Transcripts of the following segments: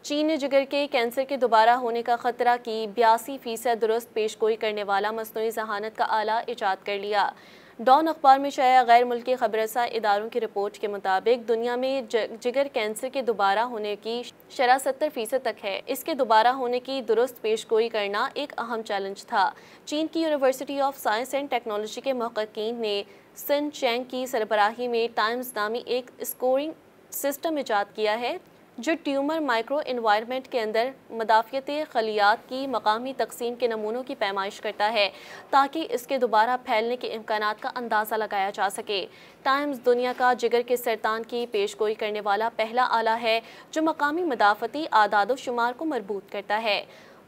चीन ने जिगर के कैंसर के दोबारा होने का खतरा की 82% दुरुस्त पेशगोई करने वाला मसनूई ज़हानत का आला इजाद कर लिया। डॉन अखबार में शाया गैर मुल्की खबरसा इदारों की रिपोर्ट के मुताबिक दुनिया में जिगर कैंसर के दोबारा होने की शरह 70% तक है। इसके दोबारा होने की दुरुस्त पेशगोई करना एक अहम चैलेंज था। चीन की university of science and technology के महक़क़ीन ने सिन चैंग की सरबराही में टाइम्स नामी एक स्कोरिंग सिस्टम इजाद किया है जो ट्यूमर माइक्रो इन्वायरमेंट के अंदर मदाफ़ियती खलियात की मकामी तकसीम के नमूनों की पैमाइश करता है ताकि इसके दोबारा फैलने के इम्कानात का अंदाज़ा लगाया जा सके। टाइम्स दुनिया का जिगर के सरतान की पेशगोई करने वाला पहला आला है जो मकामी मदाफ़ती आदाद शुमार को मरबूत करता है।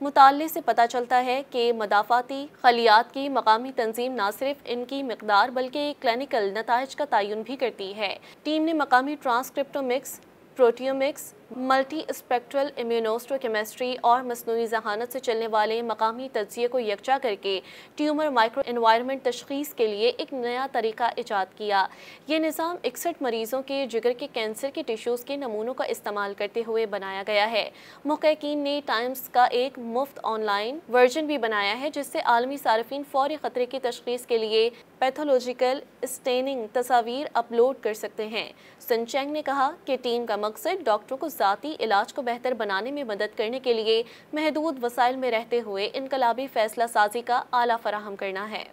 मुताले से पता चलता है कि मदाफ़ाती खलियात की मकामी तंजीम न सिर्फ इनकी मकदार बल्कि क्लिनिकल नताइज का तयन भी करती है। टीम ने मकामी ट्रांसक्रिप्टोमिक्स, प्रोटियोमिक्स, मल्टी स्पेक्ट्रल इम्यूनोस्टोकेमिस्ट्री और मसनूई ज़हानत से चलने वाले मकामी तज्ज़िये को यकजा करके ट्यूमर माइक्रो इन्वायरमेंट तशख़ीस के लिए एक नया तरीका इजाद किया। ये निज़ाम 61 मरीज़ों के जिगर के कैंसर के टिश्यूज़ के नमूनों का इस्तेमाल करते हुए बनाया गया है। मुहक़क़ीन ने टाइम्स का एक मुफ्त ऑनलाइन वर्जन भी बनाया है जिससे आलमी सार्फिन फ़ौरी ख़तरे की तशख़ीस के लिए पैथोलॉजिकल स्टेनिंग तस्वीर अपलोड कर सकते हैं। सिन चैंग ने कहा कि टीम का मकसद डॉक्टरों को ज़ाती इलाज को बेहतर बनाने में मदद करने के लिए महदूद वसाइल में रहते हुए इनकलाबी फैसला साजी का आला फराहम करना है।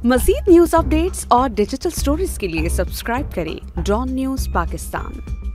मज़ीद न्यूज़ अपडेट्स और डिजिटल स्टोरीज के लिए सब्सक्राइब करें डॉन न्यूज़ पाकिस्तान।